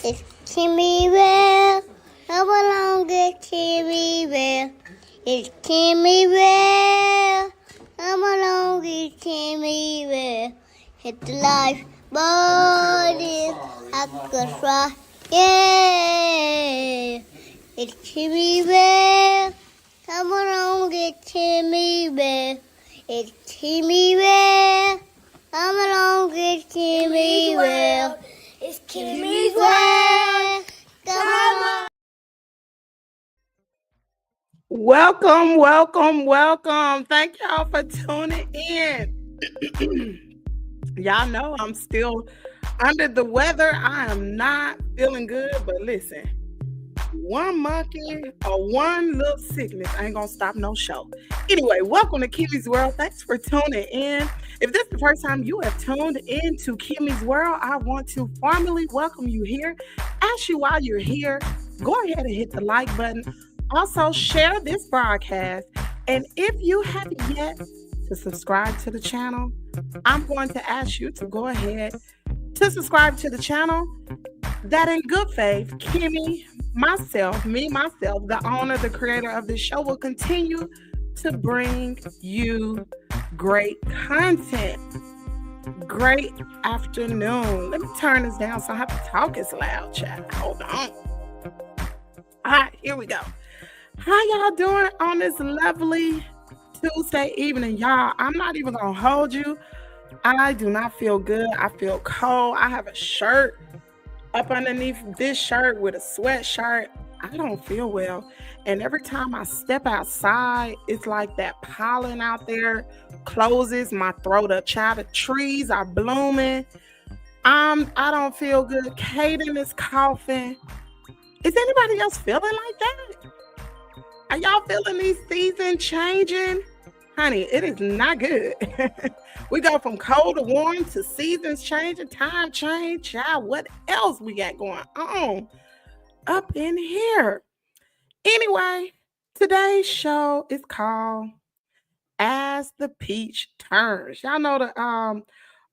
It's Kimmy Bell. Come along, get Kimmy Bell. It's Kimmy Bell. Come along, get Kimmy Bell. Hit the life body. I could fly. Yeah. It's Kimmy Bell. Come along, get Kimmy Bell. It's Kimmy Bell. Come along, get Kimmy Bell. It's Kimmy's World. Come on. Welcome. Thank y'all for tuning in. Y'all know I'm still under the weather. I am not feeling good, but listen, one monkey or one little sickness ain't gonna stop no show. Anyway, welcome to Kimmy's World. Thanks for tuning in. If this is the first time you have tuned into Kimmy's World, I want to formally welcome you here. Ask you while you're here, go ahead and hit the like button. Also, share this broadcast. And if you haven't yet to subscribe to the channel, I'm going to ask you to go ahead to subscribe to the channel. That in good faith, Kimmy, myself, the owner, the creator of this show, will continue to bring you great content. Great afternoon. Let me turn this down so I have to talk as loud, chat. Hold on. All right, here we go. How y'all doing on this lovely Tuesday evening, y'all? I'm not even gonna hold you. I do not feel good. I feel cold. I have a shirt up underneath this shirt with a sweatshirt. I don't feel well. And every time I step outside, it's like that pollen out there closes my throat up. Child, the trees are blooming. I don't feel good. Kaden is coughing. Is anybody else feeling like that? Are y'all feeling these seasons changing? Honey, it is not good. We go from cold to warm to seasons changing, time change. Child, what else we got going on up in here? Anyway, today's show is called As the Peach Turns. Y'all know the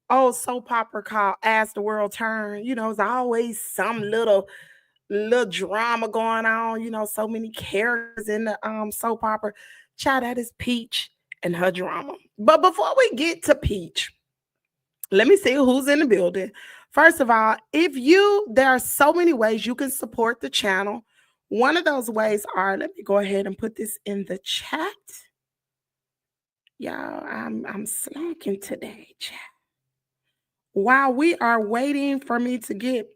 old soap opera called As the World Turns. You know, there's always some little drama going on. You know, so many characters in the soap opera. Child, that is Peach and her drama. But before we get to Peach, let me see who's in the building. First of all, there are so many ways you can support the channel. One of those ways are, let me go ahead and put this in the chat. Y'all, I'm slacking today, chat. While we are waiting for me to get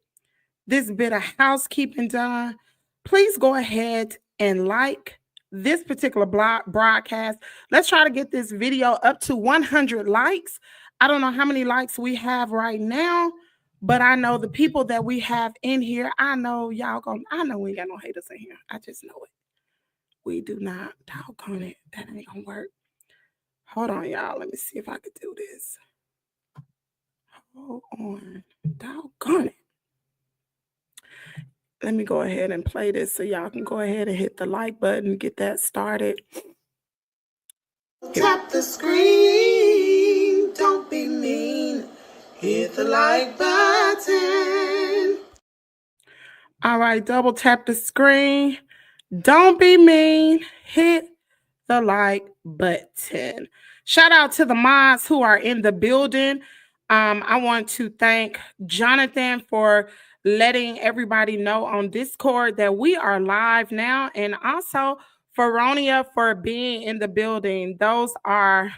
this bit of housekeeping done, please go ahead and like this particular broadcast. Let's try to get this video up to 100 likes. I don't know how many likes we have right now, but I know the people that we have in here, I know we ain't got no haters in here. I just know it. We do not. Doggone it. That ain't gonna work. Hold on, y'all. Let me see if I could do this. Hold on. Doggone it. Let me go ahead and play this so y'all can go ahead and hit the like button, get that started. Tap the screen, don't be mean, hit the like button. All right, double tap the screen, don't be mean, hit the like button. Shout out to the mods who are in the building. I want to thank Jonathan for letting everybody know on Discord that we are live now, and also Feronia for being in the building. I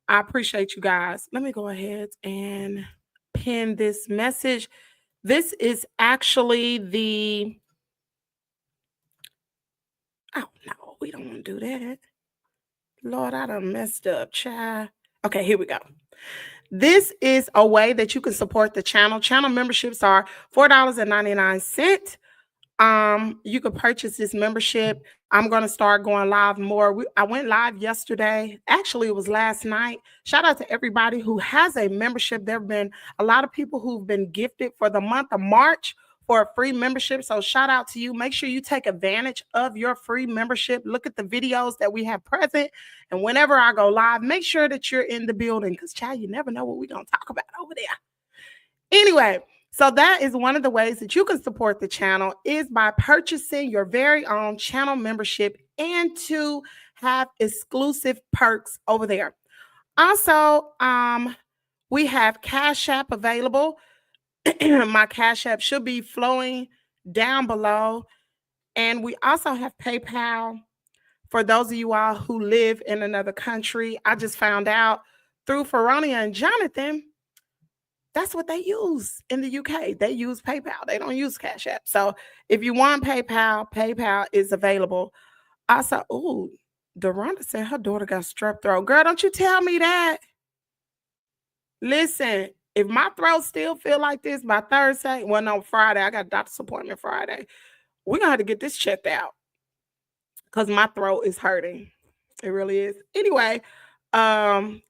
appreciate you guys. Let me go ahead and pin this message. This is actually the, oh no, we don't want to do that. Lord, I done messed up, child. Okay, here we go. This is a way that you can support the channel. Channel memberships are $4.99. You could purchase this membership. I'm going to start going live more. I went live yesterday. Actually, it was last night. Shout out to everybody who has a membership. There have been a lot of people who've been gifted for the month of March for a free membership. So shout out to you. Make sure you take advantage of your free membership. Look at the videos that we have present. And whenever I go live, make sure that you're in the building because, child, you never know what we're going to talk about over there. Anyway, so that is one of the ways that you can support the channel is by purchasing your very own channel membership and to have exclusive perks over there. Also, we have Cash App available. My Cash App should be flowing down below. And we also have PayPal for those of you all who live in another country. I just found out through Feronia and Jonathan, that's what they use in the UK. They use PayPal. They don't use Cash App. So if you want PayPal, PayPal is available. Also, ooh, Deronda said her daughter got strep throat. Girl, don't you tell me that. Listen, if my throat still feel like this by Thursday, well, no, Friday, I got a doctor's appointment Friday. We're going to have to get this checked out because my throat is hurting. It really is. Anyway, oh,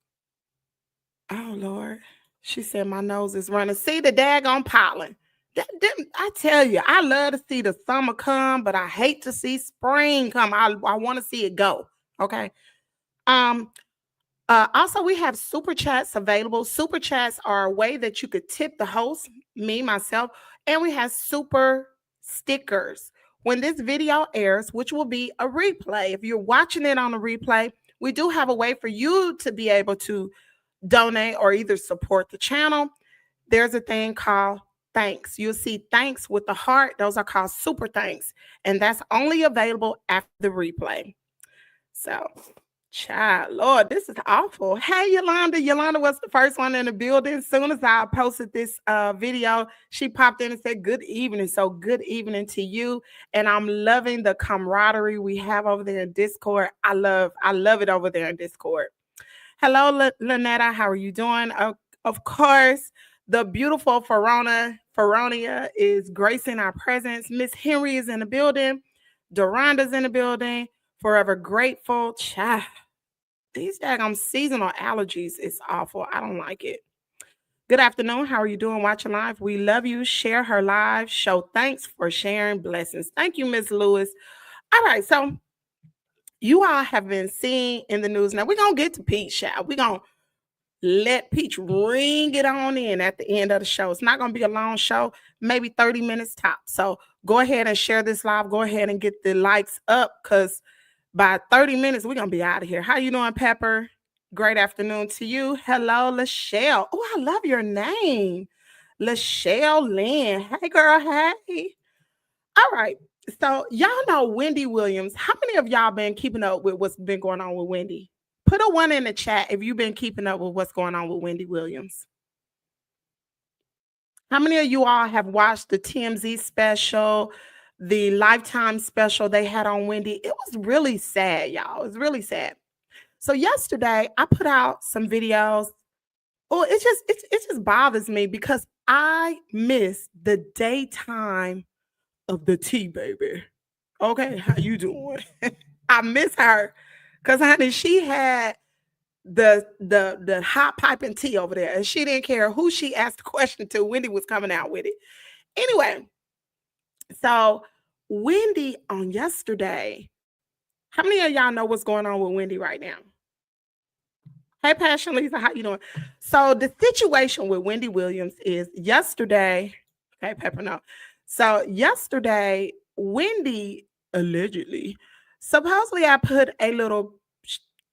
Lord. She said my nose is running. See the daggone pollen. I tell you, I love to see the summer come, but I hate to see spring come. I want to see it go. Okay. Also, we have super chats available. Super chats are a way that you could tip the host, me, myself, and we have super stickers. When this video airs, which will be a replay, if you're watching it on a replay, we do have a way for you to be able to donate or either support the channel. There's a thing called thanks. You'll see thanks with the heart. Those are called super thanks. And that's only available after the replay. So, child, Lord, this is awful. Hey, Yolanda. Yolanda was the first one in the building. As soon as I posted this video, she popped in and said, good evening. So good evening to you. And I'm loving the camaraderie we have over there in Discord. I love it over there in Discord. Hello, Lynetta. How are you doing? Of course, the beautiful Feronia is gracing our presence. Miss Henry is in the building. Doronda's in the building. Forever grateful. Child, these daggone seasonal allergies is awful. I don't like it. Good afternoon. How are you doing watching live? We love you. Share her live. Show thanks for sharing blessings. Thank you, Miss Lewis. All right, so you all have been seeing in the news. Now, we're going to get to Peach, child. We're going to let Peach ring it on in at the end of the show. It's not going to be a long show, maybe 30 minutes top. So go ahead and share this live. Go ahead and get the likes up because by 30 minutes, we're going to be out of here. How you doing, Pepper? Great afternoon to you. Hello, Lachelle. Oh, I love your name. Lachelle Lynn. Hey, girl. Hey. All right. So y'all know Wendy Williams. How many of y'all been keeping up with what's been going on with Wendy? Put a 1 in the chat if you've been keeping up with what's going on with Wendy Williams. How many of you all have watched the TMZ special, the Lifetime special they had on Wendy? It was really sad, y'all. It was really sad. So yesterday I put out some videos. Oh, it just bothers me because I miss the daytime of the tea, baby. Okay, how you doing? I miss her because, honey, she had the hot piping tea over there, and she didn't care who she asked the question to. Wendy was coming out with it. Anyway, so Wendy on yesterday. How many of y'all know what's going on with Wendy right now? Hey, Passion Lisa, how you doing? So the situation with Wendy Williams is yesterday. Okay, Pepper, no. So yesterday, Wendy allegedly, supposedly I put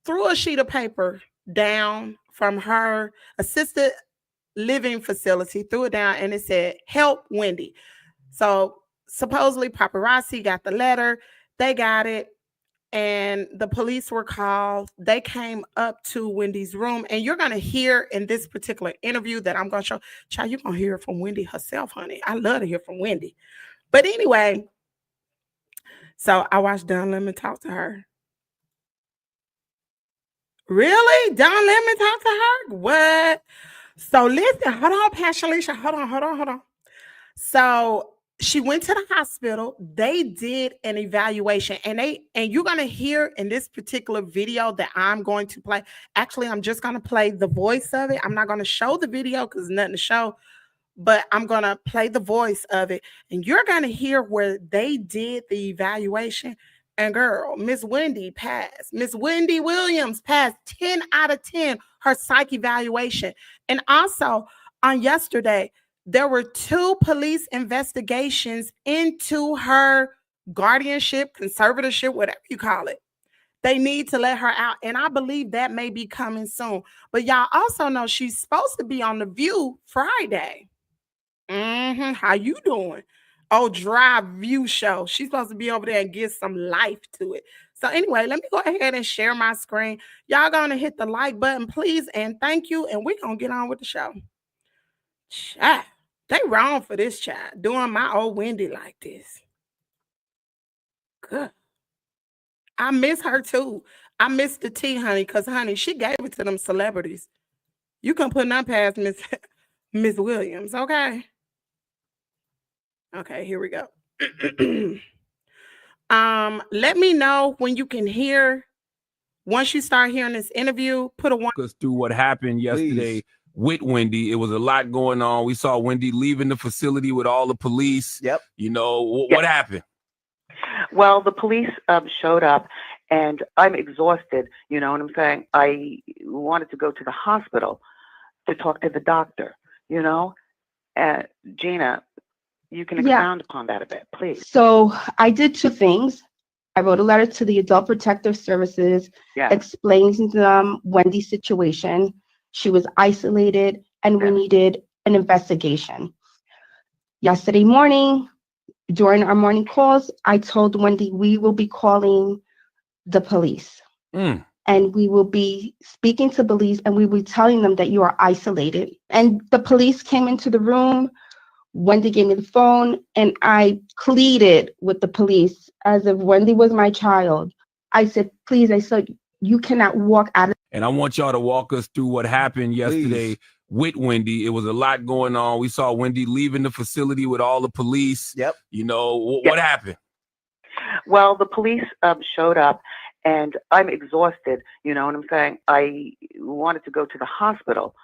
threw a sheet of paper down from her assisted living facility, threw it down, and it said, help Wendy. So supposedly paparazzi got the letter. They got it. and the police were called. They came up to Wendy's room, and you're going to hear in this particular interview that I'm going to show. Child, you're going to hear from Wendy herself, honey. I love to hear from Wendy. But anyway, so I watched Don Lemon talk to her. Really? Don Lemon talk to her? What? So listen, hold on, Pastor Alicia. Hold on. So she went to the hospital. They did an evaluation, and you're gonna hear in this particular video that I'm going to play. Actually, I'm just gonna play the voice of it. I'm not gonna show the video because nothing to show, but I'm gonna play the voice of it, and you're gonna hear where they did the evaluation. And girl, Miss Wendy passed. Miss Wendy Williams passed 10 out of 10 her psych evaluation. And also on yesterday, there were 2 police investigations into her guardianship, conservatorship, whatever you call it. They need to let her out. And I believe that may be coming soon. But y'all also know she's supposed to be on The View Friday. How you doing? Oh, Drive View show. She's supposed to be over there and give some life to it. So anyway, let me go ahead and share my screen. Y'all gonna hit the like button, please, and thank you. And we're gonna get on with the show. Child, they wrong for this child doing my old Wendy like this. Good. I miss her too. I miss the tea, honey, because honey, she gave it to them celebrities. You can put none past Miss Williams, okay? Okay, here we go. Let me know when you can hear. Once you start hearing this interview, put a one. Us through what happened yesterday with Wendy. It was a lot going on. We saw Wendy leaving the facility with all the police. Yep. You know, what happened? Well, the police showed up, and I'm exhausted. You know what I'm saying? I wanted to go to the hospital to talk to the doctor, you know? Gina, you can expound upon that a bit, please. So I did 2 things. I wrote a letter to the Adult Protective Services explaining to them Wendy's situation. She was isolated and we needed an investigation. Yesterday morning, during our morning calls, I told Wendy we will be calling the police. And we will be speaking to police and we will be telling them that you are isolated. And the police came into the room. Wendy gave me the phone and I pleaded with the police as if Wendy was my child. I said, please, I said, you cannot walk out of. And I want y'all to walk us through what happened yesterday with Wendy. It was a lot going on. We saw Wendy leaving the facility with all the police. Yep. You know, what happened? Well, the police showed up, and I'm exhausted. You know what I'm saying? I wanted to go to the hospital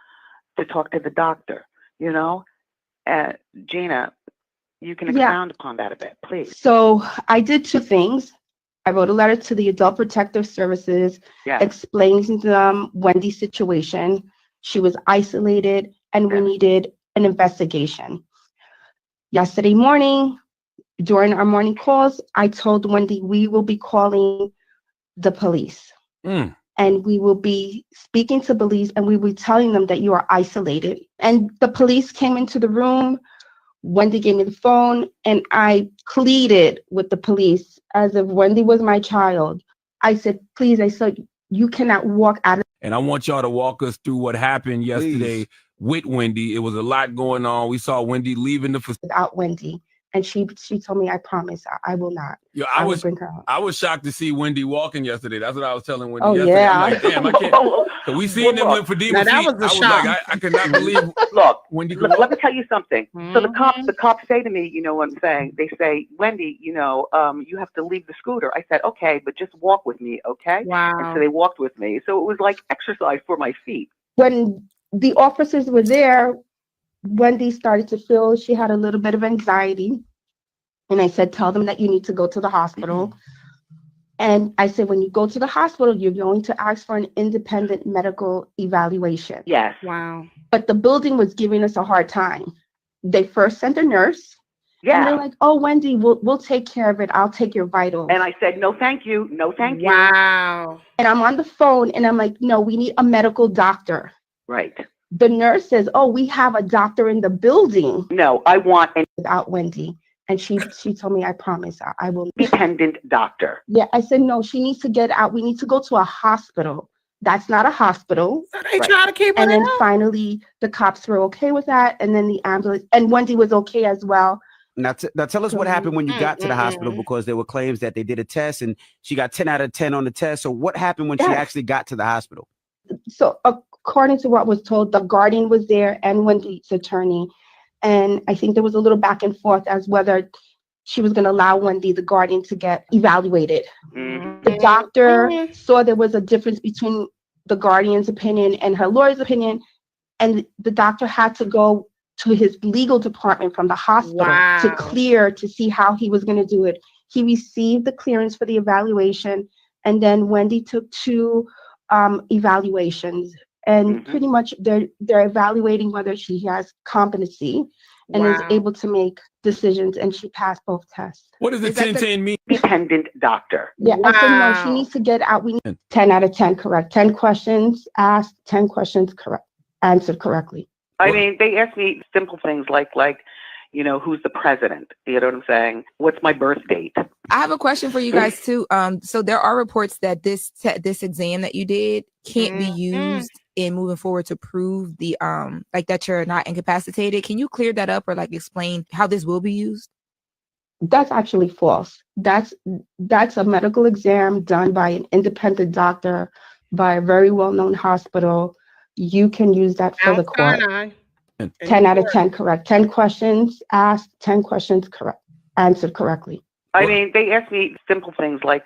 to talk to the doctor, you know? Gina, you can expound upon that a bit, please. So I did 2 things. I wrote a letter to the Adult Protective Services explaining to them Wendy's situation. She was isolated and we needed an investigation. Yesterday morning, during our morning calls, I told Wendy we will be calling the police. And we will be speaking to police and we will be telling them that you are isolated. And the police came into the room. Wendy gave me the phone and I pleaded with the police as if Wendy was my child. I said, please, I said, you cannot walk out of. And I want y'all to walk us through what happened yesterday with Wendy. It was a lot going on. We saw Wendy leaving the facility. Without Wendy. And she told me, I promise, I will not. Yeah, I will bring her home. I was shocked to see Wendy walking yesterday. That's what I was telling Wendy Oh, yesterday. yeah. I'm like, damn, I can't. So we seen them with Fadima. Now, that feet. was a I was shock. like, I could not believe Look, Wendy. let me tell you something. So the cops say to me, you know what I'm saying? They say, Wendy, you know, you have to leave the scooter. I said, okay, but just walk with me, okay? Wow. And so they walked with me. So it was like exercise for my feet. When the officers were there, Wendy started to feel she had a little bit of anxiety. And I said, tell them that you need to go to the hospital. And I said, when you go to the hospital, you're going to ask for an independent medical evaluation. Yes. Wow. But the building was giving us a hard time. They first sent a nurse. Yeah. And they're like, oh, Wendy, we'll take care of it. I'll take your vitals. And I said, no, thank you. No, thank you. Wow. And I'm on the phone and I'm like, no, we need a medical doctor. Right. The nurse says, oh, we have a doctor in the building. No, I want. Without Wendy. And she told me, I promise, I will. Independent doctor. Yeah, I said, no, she needs to get out. We need to go to a hospital. That's not a hospital. So they try to keep her And then there? finally, the cops were okay with that. And then the ambulance, and Wendy was okay as well. Now tell us what happened when you got to the hospital, because there were claims that they did a test and she got 10 out of 10 on the test. So what happened when she actually got to the hospital? So according to what was told, the guardian was there and Wendy's attorney. And I think there was a little back and forth as whether she was going to allow Wendy, the guardian, to get evaluated. The doctor saw there was a difference between the guardian's opinion and her lawyer's opinion. And the doctor had to go to his legal department from the hospital to clear to see how he was going to do it. He received the clearance for the evaluation. And then Wendy took 2 evaluations. And pretty much they're evaluating whether she has competency and is able to make decisions, and she passed both tests. What does the 10-10 mean? Independent doctor. Yeah, I said no, she needs to get out. We need 10 out of 10 correct. 10 questions asked, 10 questions correct, answered correctly. I mean, they ask me simple things like, you know, who's the president? You know what I'm saying? What's my birth date? I have a question for you guys too. So there are reports that this exam that you did can't be used in moving forward to prove the like that you're not incapacitated. Can you clear that up or like explain how this will be used? That's actually false. That's a medical exam done by an independent doctor by a very well-known hospital. You can use that for the court. 10 out of 10 correct. 10 questions asked, 10 questions correct, answered correctly. I mean, they ask me simple things like,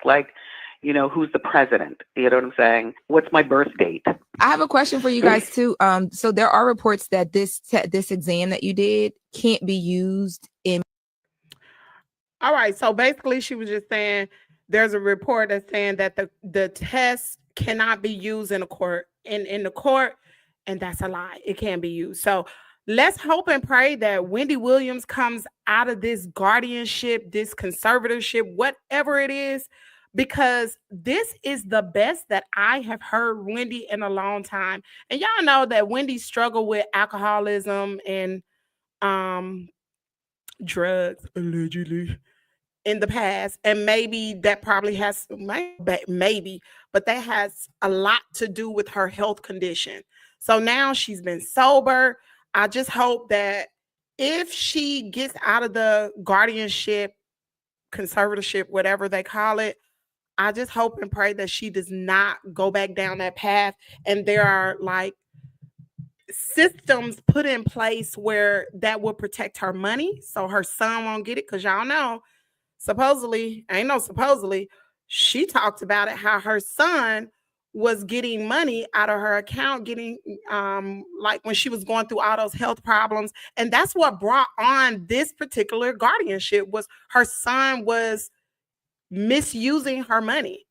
you know, who's the president? You know what I'm saying? What's my birth date? I have a question for you guys too. So there are reports that this exam that you did can't be used in. All right. So basically, she was just saying there's a report that's saying that the test cannot be used in a court in the court, and that's a lie. It can't be used. So let's hope and pray that Wendy Williams comes out of this guardianship, this conservatorship, whatever it is, because this is the best that I have heard Wendy in a long time. And y'all know that Wendy struggled with alcoholism and drugs, allegedly, in the past. And maybe that probably has, maybe, but that has a lot to do with her health condition. So now she's been sober. I just hope that if she gets out of the guardianship, conservatorship, whatever they call it, I just hope and pray that she does not go back down that path. And there are like systems put in place where that will protect her money so her son won't get it. Because y'all know, supposedly, she talked about it, how her son was getting money out of her account, getting like when she was going through all those health problems. And that's what brought on this particular guardianship, was her son was misusing her money.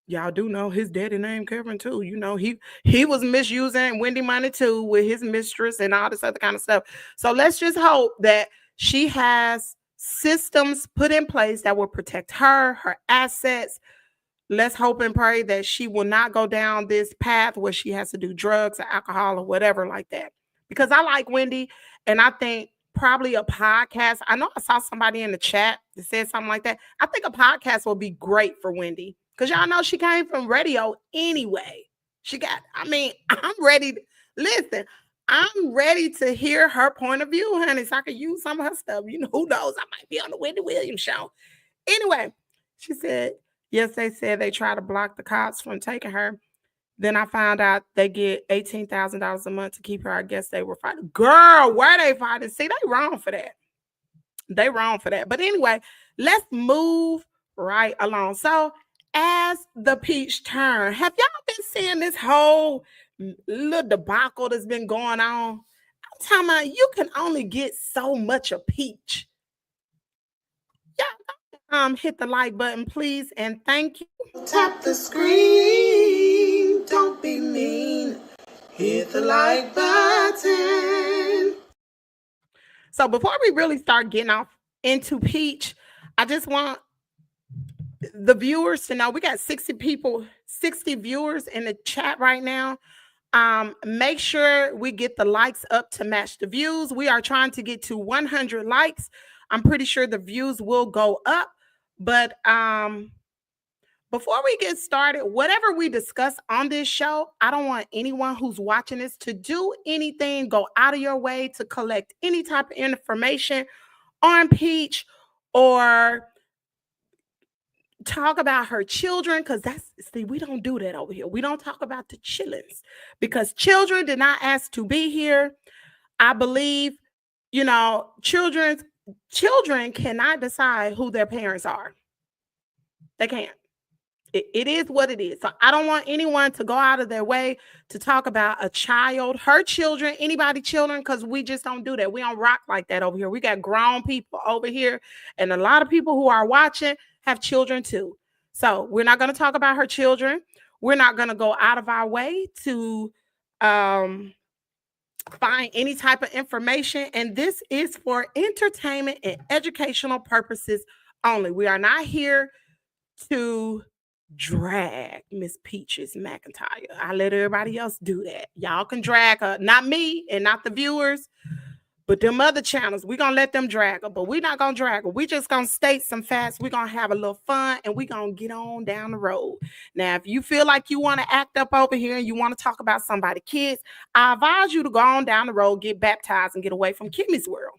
Y'all do know his daddy named Kevin too. You know, he was misusing Wendy money too with his mistress and all this other kind of stuff. So let's just hope that she has systems put in place that will protect her assets. Let's hope and pray that she will not go down this path where she has to do drugs or alcohol or whatever like that. Because I like Wendy, and I think probably a podcast. I know I saw somebody in the chat that said something like that. I think a podcast will be great for Wendy, because y'all know she came from radio anyway. I'm ready. Listen, I'm ready to hear her point of view, honey, so I can use some of her stuff. You know, who knows? I might be on the Wendy Williams show. Anyway, she said, yes, they said they try to block the cops from taking her. Then I found out they get $18,000 a month to keep her. I guess they were fighting. Girl, why they fighting? See, they wrong for that. They wrong for that. But anyway, let's move right along. So as the peach turn, have y'all been seeing this whole little debacle that's been going on? I'm talking about you can only get so much a peach. Yeah, hit the like button, please, and thank you. Tap the screen, don't be mean. Hit the like button. So before we really start getting off into Peach, I just want the viewers to know we got 60 viewers in the chat right now. Make sure we get the likes up to match the views. We are trying to get to 100 likes. I'm pretty sure the views will go up. But before we get started, whatever we discuss on this show, I don't want anyone who's watching this to do anything, go out of your way to collect any type of information on Peach or talk about her children, because we don't do that over here. We don't talk about the chillins because children did not ask to be here. I believe, children cannot decide who their parents are. They can't. It is what it is. So I don't want anyone to go out of their way to talk about a child, her children, anybody's children, because we just don't do that. We don't rock like that over here. We got grown people over here, and a lot of people who are watching have children too. So we're not going to talk about her children. We're not going to go out of our way to find any type of information. And this is for entertainment and educational purposes only. We are not here to drag Miss Peaches Mcintyre. I let everybody else do that. Y'all can drag her, not me and not the viewers, but them other channels. We're gonna let them drag her, but we're not gonna drag her. We just gonna state some facts. We're gonna have a little fun and we're gonna get on down the road. Now, if you feel like you want to act up over here and you want to talk about somebody's kids, I advise you to go on down the road, get baptized, and get away from Kimmy's world.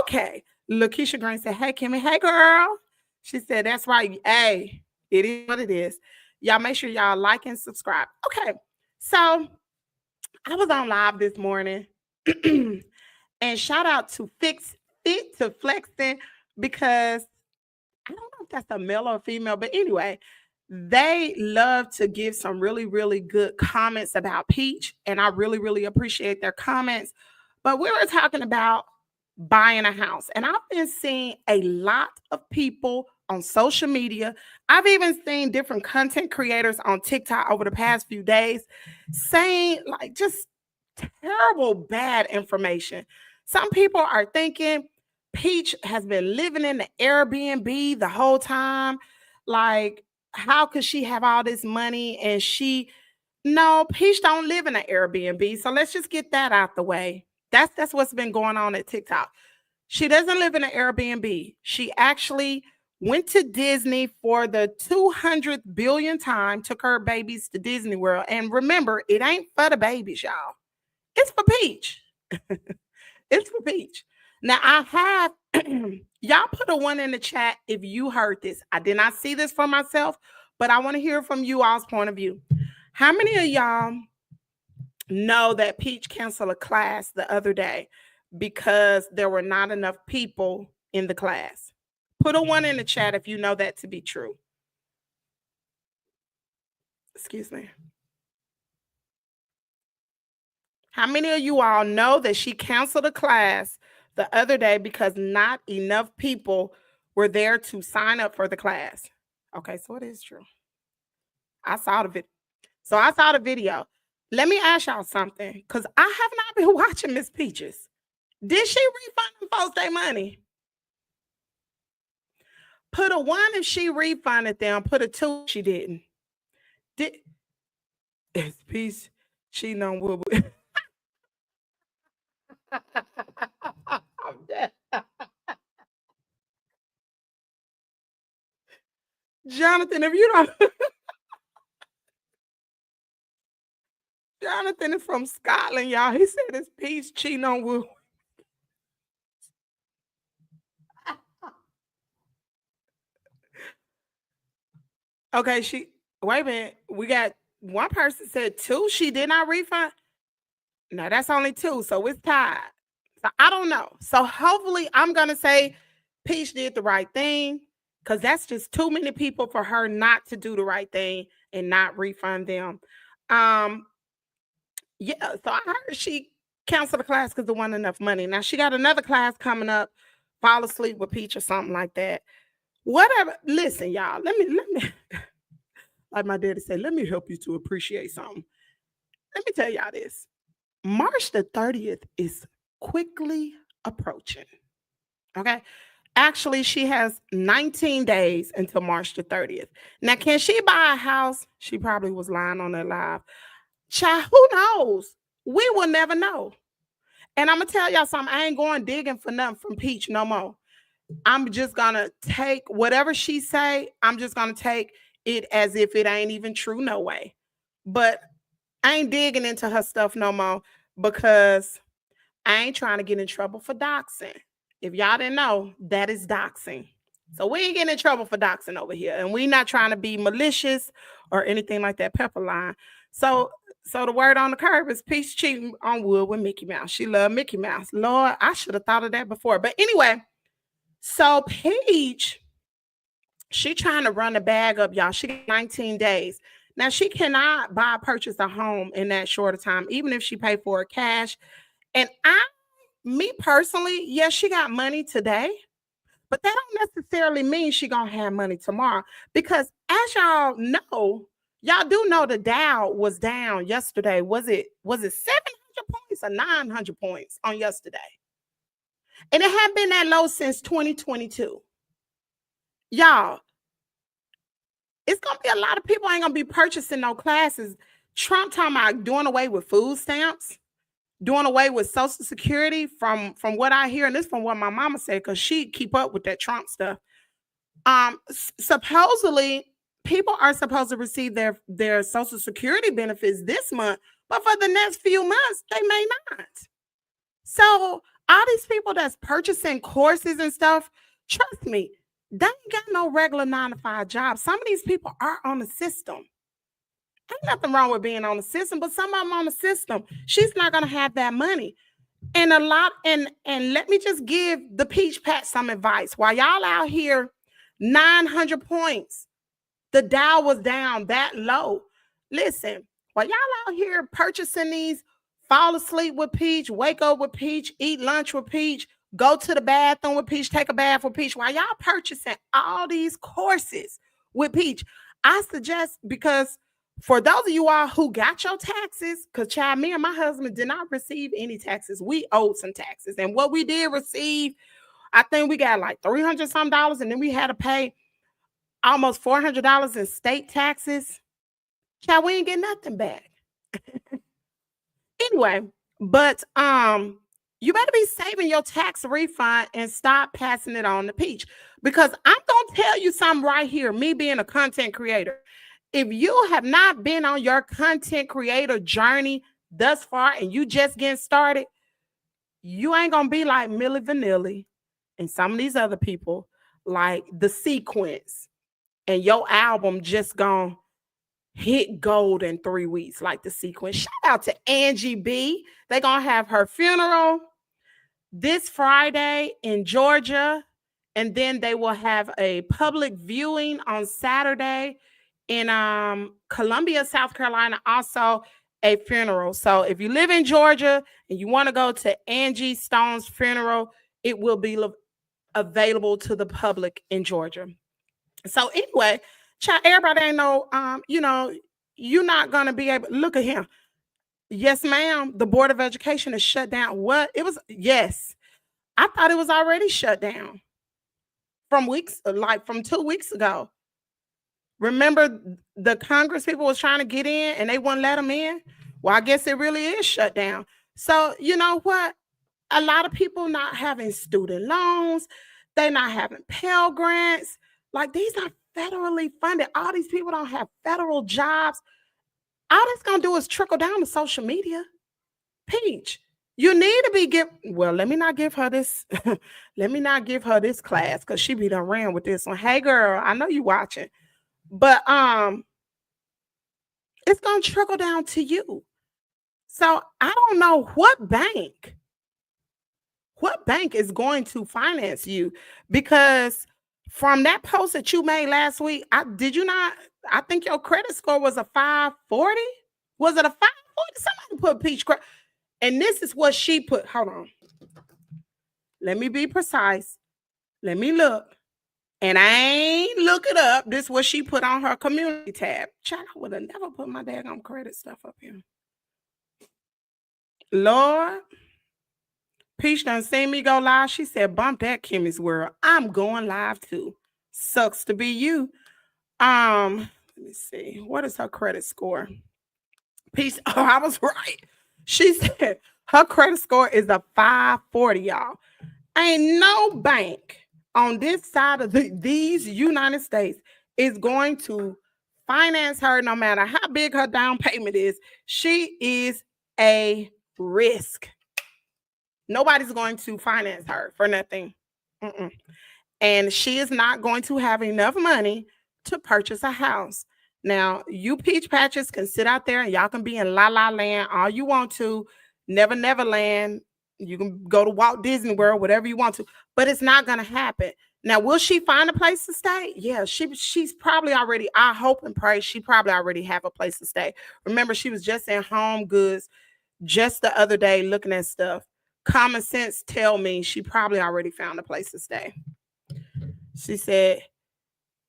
Okay, Lakeisha Green said, "Hey Kimmy, hey girl." She said, "That's right. Hey, it is what it is." Y'all make sure y'all like and subscribe. Okay, so I was on live this morning and shout out to Fit to Flexing, because I don't know if that's a male or a female, but anyway, they love to give some really, really good comments about Peach, and I really, really appreciate their comments. But we were talking about buying a house, and I've been seeing a lot of people on social media. I've even seen different content creators on TikTok over the past few days saying like just terrible, bad information. Some people are thinking Peach has been living in the Airbnb the whole time. Like, how could she have all this money? And no, Peach don't live in an Airbnb. So let's just get that out the way. That's what's been going on at TikTok. She doesn't live in an Airbnb. She actually went to Disney for the 200th billion time, took her babies to Disney World. And remember, it ain't for the babies, y'all. It's for Peach. It's for Peach. Now, I have, y'all put a 1 in the chat if you heard this. I did not see this for myself, but I want to hear from you all's point of view. How many of y'all know that Peach canceled a class the other day because there were not enough people in the class? Put a 1 in the chat if you know that to be true. Excuse me. How many of you all know that she canceled a class the other day because not enough people were there to sign up for the class? Okay, so it is true. I saw the video. So I saw the video. Let me ask y'all something, because I have not been watching Miss Peaches. Did she refund them folks their money? Put a 1 if she refunded them. Put a 2 if she didn't. It's Peace. She know what. I'm dead. Jonathan, if you don't. Jonathan is from Scotland, y'all. He said it's Peace cheating on Will. Okay, wait a minute. We got one person said 2. She did not refund. No, that's only 2, so it's tied. So I don't know. So hopefully I'm going to say Peach did the right thing, because that's just too many people for her not to do the right thing and not refund them. Yeah, so I heard she canceled the class because there wasn't enough money. Now she got another class coming up, Fall Asleep with Peach or something like that. Whatever. Listen, y'all, let me like my daddy said, let me help you to appreciate something. Let me tell y'all this. March the 30th is quickly approaching. Okay. Actually, she has 19 days until March the 30th. Now, can she buy a house? She probably was lying on that live. Child, who knows? We will never know. And I'm going to tell y'all something. I ain't going digging for nothing from Peach no more. I'm just gonna take whatever she say. I'm just gonna take it as if it ain't even true. No way. But I ain't digging into her stuff no more because I ain't trying to get in trouble for doxing. If y'all didn't know, that is doxing. So we ain't getting in trouble for doxing over here. And we not trying to be malicious or anything like that, pepper line. So the word on the curb is Peach cheating on wood with Mickey Mouse. She loved Mickey Mouse. Lord, I should have thought of that before. But anyway, so Peach, she trying to run the bag up, y'all. She got 19 days. Now, she cannot purchase a home in that short of time, even if she paid for it cash. And me personally, yes, she got money today, but that don't necessarily mean she gonna have money tomorrow. Because as y'all do know the Dow was down yesterday. Was it 700 points or 900 points on yesterday? And it had been that low since 2022. Y'all, it's gonna be a lot of people ain't gonna be purchasing no classes. Trump talking about doing away with food stamps, doing away with Social Security from what I hear, and this from what my mama said, because she keep up with that Trump stuff. Supposedly, people are supposed to receive their Social Security benefits this month, but for the next few months, they may not. So all these people that's purchasing courses and stuff, trust me, they ain't got no regular 9-to-5 job. Some of these people are on the system. Ain't nothing wrong with being on the system, but some of them on the system. She's not gonna have that money. And let me just give the Peach Pat some advice. While y'all out here 900 points, the Dow was down that low. Listen, while y'all out here purchasing these fall asleep with Peach, wake up with Peach, eat lunch with Peach, go to the bathroom with Peach, take a bath with Peach, while y'all purchasing all these courses with Peach, I suggest, because for those of you all who got your taxes, because child, me and my husband did not receive any taxes. We owed some taxes. And what we did receive, I think we got like $300 some, and then we had to pay almost $400 in state taxes. Child, we ain't get nothing back. Anyway, but you better be saving your tax refund and stop passing it on to Peach. Because I'm gonna tell you something right here, me being a content creator. If you have not been on your content creator journey thus far and you just getting started, you ain't gonna be like Milli Vanilli and some of these other people, like The Sequence, and your album just gonna hit gold in 3 weeks, like The Sequence. Shout out to Angie B. They're gonna have her funeral this Friday in Georgia, and then they will have a public viewing on Saturday in Columbia, South Carolina, also a funeral. So if you live in Georgia and you want to go to Angie Stone's funeral, it will be available to the public in Georgia. So anyway, child, everybody ain't know, you're not going to be able, look at him. Yes, ma'am. The Board of Education is shut down. What? Yes. I thought it was already shut down from 2 weeks ago. Remember the Congress people was trying to get in and they wouldn't let them in? Well, I guess it really is shut down. So you know what? A lot of people not having student loans. They're not having Pell Grants. Like, these are federally funded. All these people don't have federal jobs. All that's going to do is trickle down to social media. Peach, you need to be well, let me not give her this. Let me not give her this class because she be done ran with this one. Hey, girl, I know you watching. But it's going to trickle down to you. So I don't know what bank is going to finance you, because from that post that you made last week, I think your credit score was a 540. Was it a 540? Somebody put Peach credit. And this is what she put. Hold on. Let me be precise. Let me look. And I ain't look it up. This is what she put on her community tab. Child, I would have never put my daggone credit stuff up here. Lord, Peach done seen me go live. She said, bump that Kimmy's World. I'm going live too. Sucks to be you. Let me see. What is her credit score? Peach, oh, I was right. She said her credit score is a 540, y'all. Ain't no bank on this side of these United States is going to finance her no matter how big her down payment is. She is a risk. Nobody's going to finance her for nothing. Mm-mm. And she is not going to have enough money to purchase a house. Now, you peach patches can sit out there and y'all can be in La La Land all you want to, Never Land. You can go to Walt Disney World, whatever you want to, but it's not going to happen. Now, will she find a place to stay? Yeah, she's probably already, I hope and pray she probably already have a place to stay. Remember, she was just in Home Goods just the other day looking at stuff. Common sense tell me she probably already found a place to stay. She said,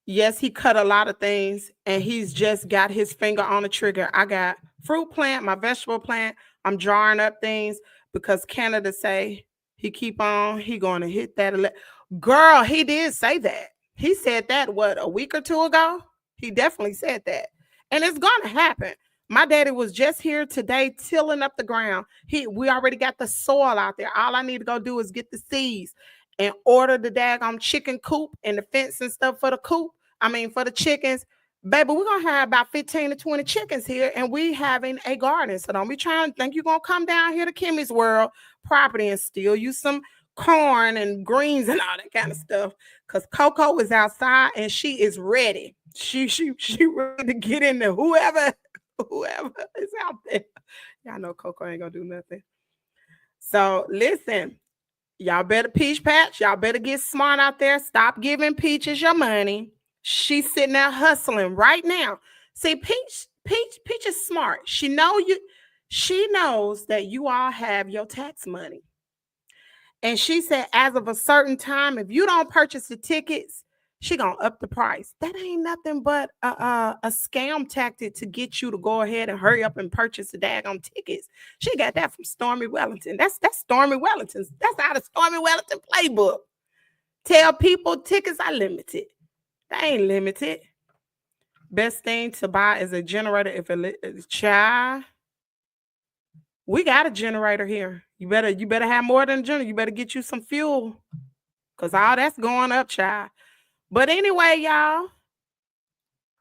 yes, he cut a lot of things and he's just got his finger on the trigger. I got fruit plant, my vegetable plant. I'm drawing up things because Canada say he going to hit that. Girl, he did say that. He said that, a week or two ago? He definitely said that. And it's going to happen. My daddy was just here today tilling up the ground. We already got the soil out there. All I need to go do is get the seeds and order the daggone chicken coop and the fence and stuff for the coop. For the chickens. Baby, we're going to have about 15 to 20 chickens here, and we having a garden. So don't be trying to think you're going to come down here to Kimmy's World property and steal you some corn and greens and all that kind of stuff. Because Coco is outside, and she is ready. She ready to get in there. Whoever is out there. Y'all know Coco ain't going to do nothing. So listen, y'all better peach patch. Y'all better get smart out there. Stop giving Peaches your money. She's sitting there hustling right now. See, Peach is smart. She knows that you all have your tax money. And she said, as of a certain time, if you don't purchase the tickets, she gonna up the price. That ain't nothing but a scam tactic to get you to go ahead and hurry up and purchase the daggone tickets. She got that from Stormy Wellington. That's Stormy Wellington's. That's out of Stormy Wellington playbook. Tell people tickets are limited. They ain't limited. Best thing to buy is a generator. If it's child, we got a generator here. You better have more than a generator. You better get you some fuel, because all that's going up, child. But anyway, y'all,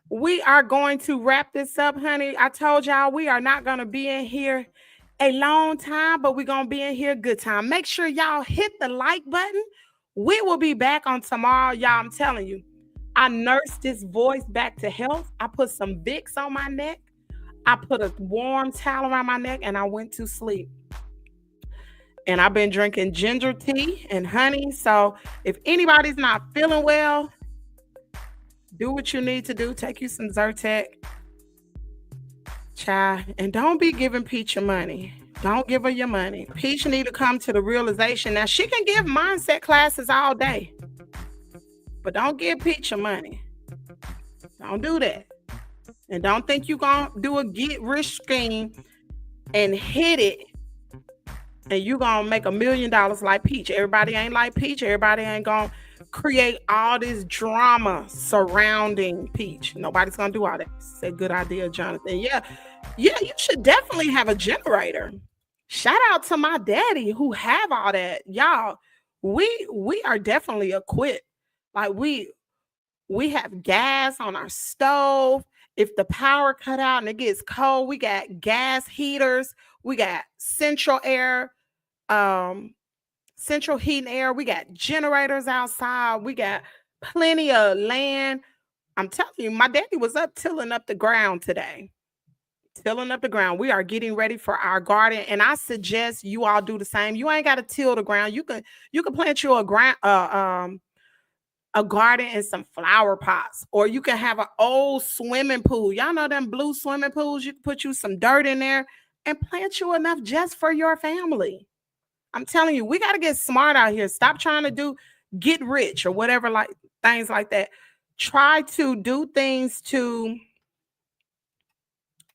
we are going to wrap this up, honey. I told y'all we are not going to be in here a long time, but we're going to be in here a good time. Make sure y'all hit the like button. We will be back on tomorrow, y'all. I'm telling you. I nursed this voice back to health. I put some Vicks on my neck. I put a warm towel around my neck and I went to sleep. And I've been drinking ginger tea and honey. So if anybody's not feeling well, do what you need to do. Take you some Zyrtec. Child. And don't be giving Peach your money. Don't give her your money. Peach need to come to the realization. Now, she can give mindset classes all day. But don't give Peach your money. Don't do that. And don't think you're going to do a get-rich scheme and hit it and you're going to make $1 million like Peach. Everybody ain't like Peach. Everybody ain't going to create all this drama surrounding Peach. Nobody's going to do all that. It's a good idea, Jonathan. Yeah, you should definitely have a generator. Shout out to my daddy who have all that. Y'all, we are definitely equipped. Like we have gas on our stove. If the power cut out and it gets cold, we got gas heaters. We got central heat and air. We got generators outside. We got plenty of land. I'm telling you, my daddy was up tilling up the ground today. Tilling up the ground. We are getting ready for our garden, and I suggest you all do the same. You ain't got to till the ground. You can plant you a garden and some flower pots, or you can have an old swimming pool. Y'all know them blue swimming pools. You can put you some dirt in there and plant you enough just for your family. I'm telling you, we got to get smart out here. Stop trying to get rich or whatever, like things like that. Try to do things to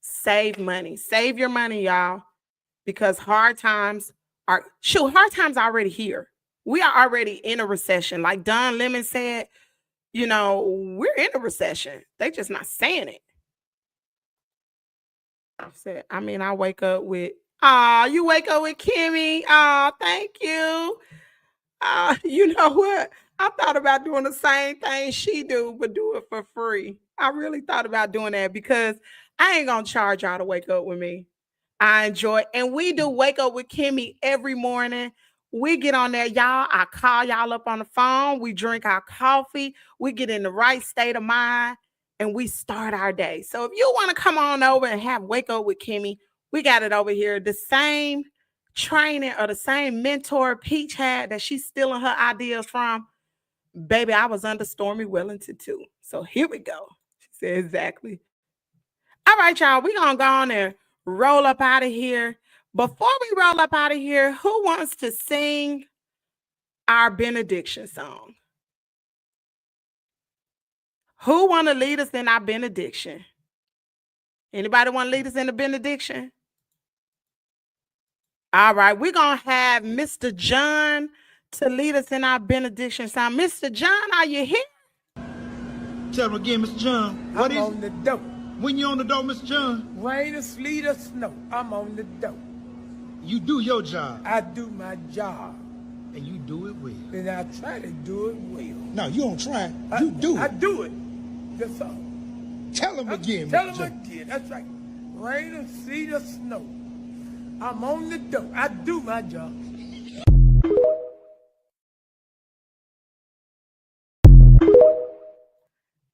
save money. Save your money, y'all, because hard times are already here. We are already in a recession. Like Don Lemon said, we're in a recession. They just not saying it. I said, I wake up with, you wake up with Kimmy. Thank you. You know what? I thought about doing the same thing she do, but do it for free. I really thought about doing that because I ain't gonna charge y'all to wake up with me. I enjoy it. And we do Wake Up with Kimmy every morning. We get on there, y'all. I call y'all up on the phone. We drink our coffee. We get in the right state of mind and we start our day. So if you want to come on over and have Wake Up with Kimmy, we got it over here. The same training or the same mentor Peach had that she's stealing her ideas from. Baby, I was under Stormy Wellington too. So here we go. She said exactly. All right, y'all. We're going to go on there. Roll up out of here. Before we roll up out of here, who wants to sing our benediction song? Who want to lead us in our benediction? Anybody want to lead us in the benediction? All right, we're going to have Mr. John to lead us in our benediction song. Mr. John, are you here? Tell him again, Mr. John. I'm on the dope. When you on the dope, Mr. John? Rain or sleet or snow, I'm on the dope. You do your job. I do my job. And you do it well. And I try to do it well. No, you don't try. You do it. I do it. That's all. Tell him again, Tell Mr. him John. again. That's right. Rain or sleet or snow, I'm on the dope. I do my job.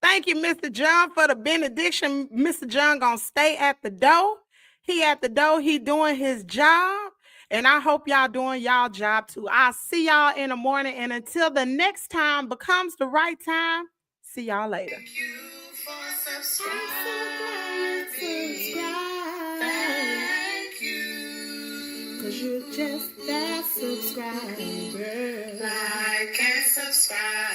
Thank you, Mr. John, for the benediction. Mr. John gonna stay at the door. He at the door. He doing his job. And I hope y'all doing y'all job too. I'll see y'all in the morning. And until the next time becomes the right time, see y'all later. Thank you for subscribing. Thank you. 'Cause you're just that subscriber. Like and subscribe.